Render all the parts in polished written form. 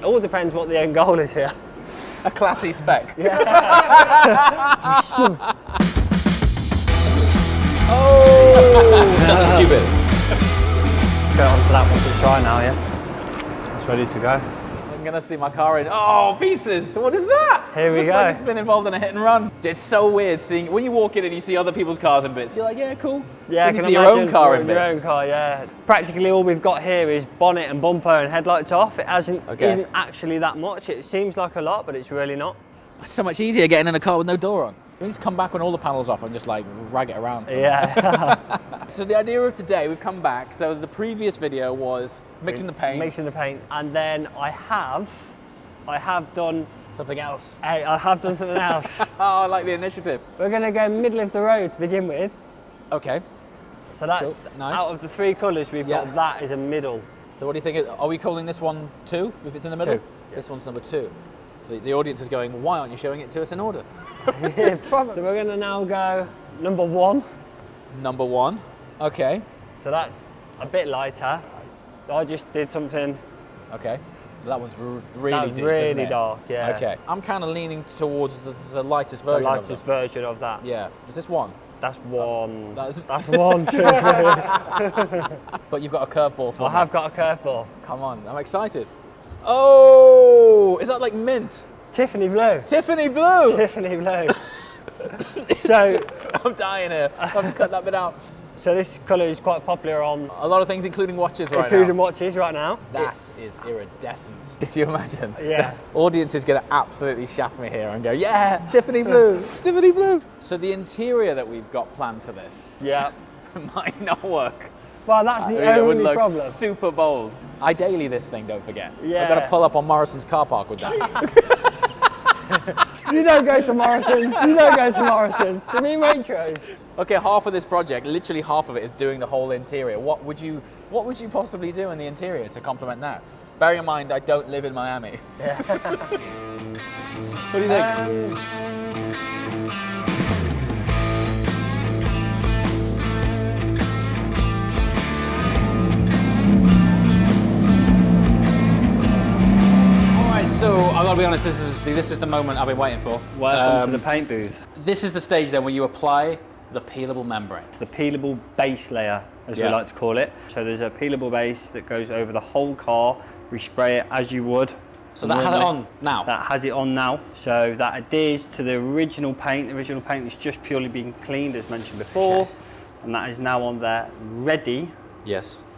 It all depends what the end goal is here. A classy spec. Yeah. Oh! Nothing stupid. Go on to that one to try now, yeah? It's ready to go. I'm gonna see my car in. Oh, pieces! What is that? Here we Looks go. like it's been involved in a hit and run. It's so weird seeing when you walk in and you see other people's cars in bits. You're like, yeah, cool. Yeah, when I you can see your imagine own car in your bits. own car, yeah. Practically all we've got here is bonnet and bumper and headlights off. It isn't actually that much. It seems like a lot, but it's really not. It's so much easier getting in a car with no door on. We need to come back when all the panels off and just like rag it around. Yeah. So the idea of today, we've come back. So the previous video was mixing the paint. Mixing the paint, and then I have done Something else. Hey, I have done something else. Oh, I like the initiative. We're going to go middle of the road to begin with. Okay. So that's Cool. Nice. out of the three colours we've got, that is a middle. So what do you think? Are we calling this one 2 if it's in the middle? 2. This one's number 2. So the audience is going, why aren't you showing it to us in order? Yeah, so we're going to now go number 1. Number 1. Okay. So that's a bit lighter. I just did something. Okay. That one's really deep, really isn't it? dark, yeah. Okay. I'm kind of leaning towards the lightest version The of lightest them. version of that. Yeah. Is this 1? That's 1. That's 1, 2, 3. But you've got a curveball for me. I have got a curveball. Come on, I'm excited. Oh, is that like mint? Tiffany blue. Tiffany blue! Tiffany blue. So I'm dying here. I have to cut that bit out. So this colour is quite popular on A lot of things, including watches right including now. watches right now. That is iridescent. Could you imagine? Yeah. Audience is going to absolutely shaft me here and go, yeah, Tiffany blue, Tiffany blue. So the interior that we've got planned for this Yeah. might not work. Well, that's the It would only look problem. super bold. I daily this thing, don't forget. Yeah. I've got to pull up on Morrison's car park with that. You don't go to Morrison's. You don't go to Morrison's. To me, Waitrose. Okay, half of this project, literally half of it, is doing the whole interior. What would you possibly do in the interior to complement that? Bearing in mind, I don't live in Miami. Yeah. What do you think? So I gotta be honest, this is the moment I've been waiting for. Welcome to the paint booth. This is the stage then where you apply the peelable membrane. The peelable base layer, as we like to call it. So there's a peelable base that goes over the whole car. We spray it as you would. So that has it on now? That has it on now. So that adheres to the original paint. The original paint was just purely being cleaned, as mentioned before. Okay. And that is now on there, ready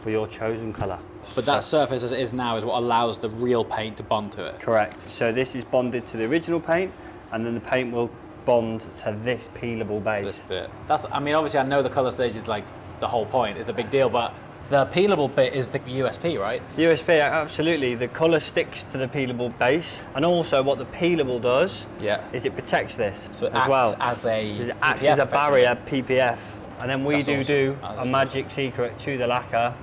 for your chosen colour. But that surface as it is now is what allows the real paint to bond to it. Correct. So this is bonded to the original paint, and then the paint will bond to this peelable base. This bit. I mean, obviously I know the colour stage is like the whole point, it's a big deal, but the peelable bit is the USP, right? USP, absolutely. The colour sticks to the peelable base, and also what the peelable does is it protects this so it as acts well. As a it acts PPF as a barrier, PPF. And then we do a magic secret to the lacquer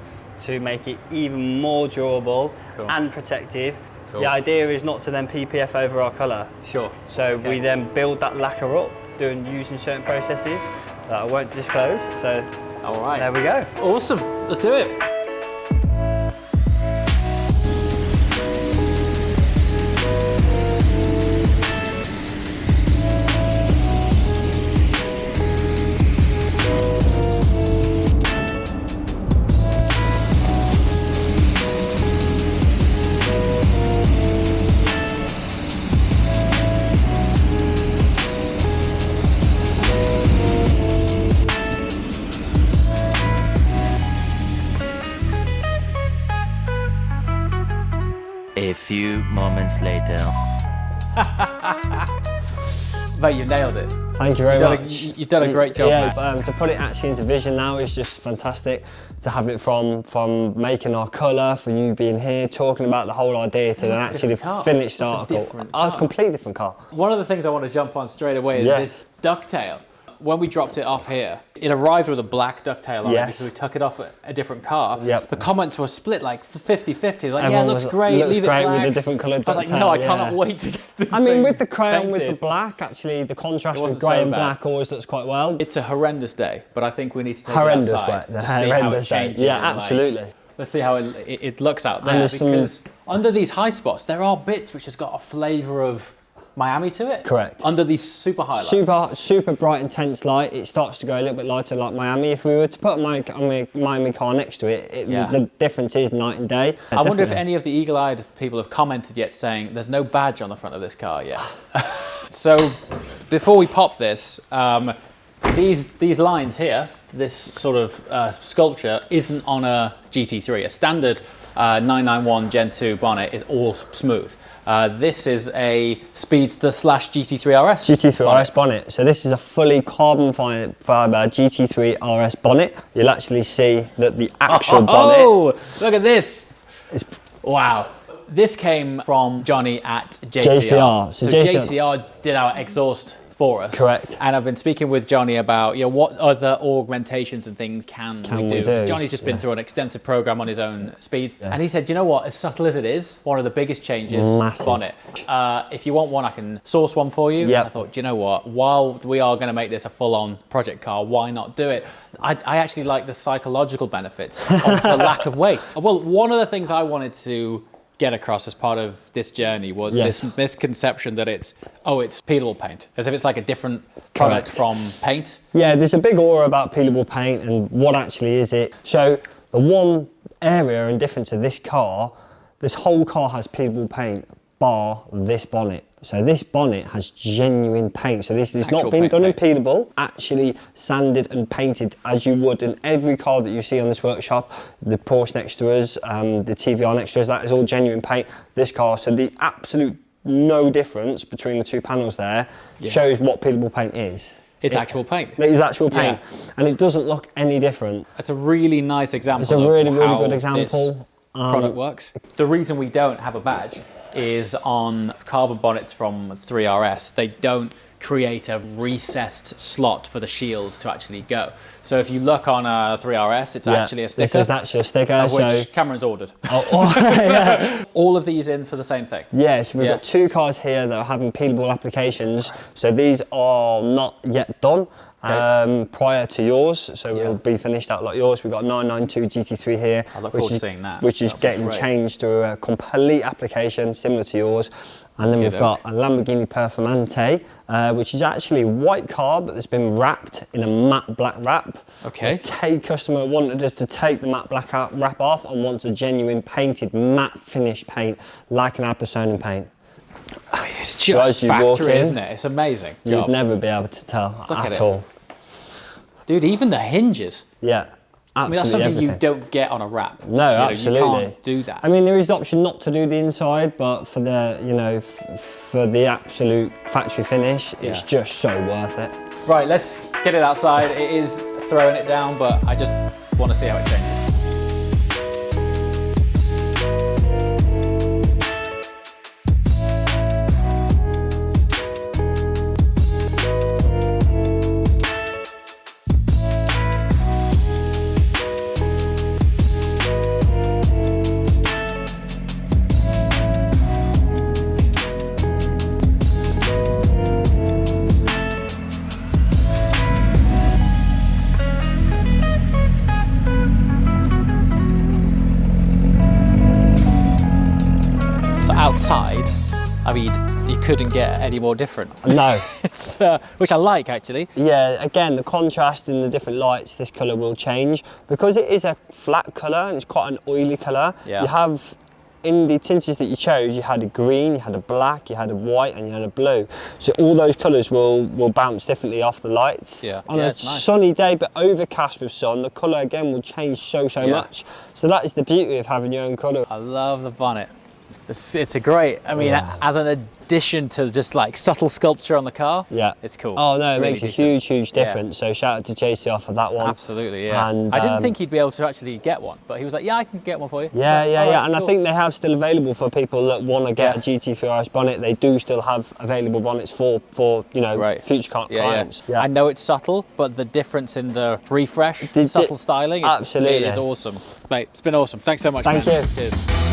to make it even more durable and protective. The idea is not to then PPF over our colour. Sure. So we then build that lacquer up using certain processes that I won't disclose. So there we go. Awesome. Let's do it. A few moments later. Mate, you nailed it. Thank you very much. You've done a great job, mate. To put it actually into vision now is just fantastic. To have it from making our colour, for you being here, talking about the whole idea, to then actually finish the article. It's a completely different car. One of the things I want to jump on straight away is this ducktail. When we dropped it off here, it arrived with a black ducktail on it because we took it off a different car. The comments were split like 50-50. Like, yeah, it looks great, looks leave it great black. with a different coloured ducktail. I was like, no, I cannot wait to get this I mean, thing with the crayon, painted. with the black, actually, the contrast with so grey and bad. black always looks quite well. It's a horrendous day, but I think we need to take horrendous it outside way. to see how it changes. Yeah, in, absolutely. Like, Let's see how it looks out there, because under these high spots, there are bits which has got a flavour of Miami to it. Correct. Under these super highlights. Super bright, intense light. It starts to go a little bit lighter like Miami. If we were to put my Miami car next to it, the difference is night and day. I wonder if any of the eagle-eyed people have commented yet saying there's no badge on the front of this car yet. So before we pop this, these lines here, this sort of sculpture isn't on a GT3. A standard 991 Gen 2 bonnet is all smooth. This is a Speedster / GT3 RS. GT3 RS bonnet. So this is a fully carbon fiber GT3 RS bonnet. You'll actually see that the actual bonnet. Oh, look at this! Wow. This came from Johnny at JCR. So JCR did our exhaust for us. Correct. And I've been speaking with Johnny about what other augmentations and things can we do. Johnny's just been through an extensive program on his own speeds, and he said, you know what, as subtle as it is, one of the biggest changes, bonnet. If you want one, I can source one for you. I thought, you know what, while we are going to make this a full-on project car, why not do it? I actually like the psychological benefits of the lack of weight. Well, one of the things I wanted to get across as part of this journey was this misconception that it's peelable paint, as if it's like a different product from paint. Yeah, there's a big aura about peelable paint, and what actually is it? So the one area and difference of this car, this whole car has peelable paint, bar this bonnet. So this bonnet has genuine paint. So this has not been done in peelable, actually sanded and painted as you would in every car that you see on this workshop. The Porsche next to us, the TVR next to us, that is all genuine paint. This car, so the absolute no difference between the two panels there shows what peelable paint is. It's actual paint. It is actual paint, and it doesn't look any different. It's a really nice example. It's a really good example. This product works. The reason we don't have a badge is on carbon bonnets from 3RS. They don't create a recessed slot for the shield to actually go. So if you look on a 3RS, it's actually a sticker. This is actually a sticker. Which Cameron's ordered. All of these in for the same thing. Yes, we've got two cars here that are having peelable applications. So these are not yet done. Prior to yours, so we'll be finished out like yours. We've got a 992 GT3 here, I look forward to seeing that. Which is getting changed to a complete application similar to yours. And then we've got a Lamborghini Performante, which is actually white car, but it's been wrapped in a matte black wrap. The customer wanted us to take the matte black wrap off and wants a genuine painted matte finish paint, like an Apple paint. I mean, it's just factory, isn't it? It's amazing. You'd never be able to tell at all. Dude, even the hinges. Yeah, I mean, that's something you don't get on a wrap. No, absolutely. You can't do that. I mean, there is the option not to do the inside, but for the, for the absolute factory finish, it's just so worth it. Right, let's get it outside. It is throwing it down, but I just want to see how it changes. Outside, I mean, you couldn't get any more different. No. It's, which I like, actually. Yeah, again, the contrast in the different lights, this colour will change. Because it is a flat colour and it's quite an oily colour, you have, in the tinges that you chose, you had a green, you had a black, you had a white, and you had a blue. So all those colours will bounce differently off the lights. On a sunny day, but overcast with sun, the colour again will change so much. So that is the beauty of having your own colour. I love the bonnet. It's a great, I mean, as an addition to just like subtle sculpture on the car, it's cool. Oh no, it really makes a huge difference. So shout out to JCR for that one. Absolutely, And I didn't think he'd be able to actually get one, but he was like, yeah, I can get one for you. Yeah, and cool. I think they have still available for people that want to get a GT3 RS bonnet. They do still have available bonnets for future clients. I know it's subtle, but the difference in the refresh, subtle styling, is awesome. Mate, it's been awesome. Thanks so much. Thank you. Cheers.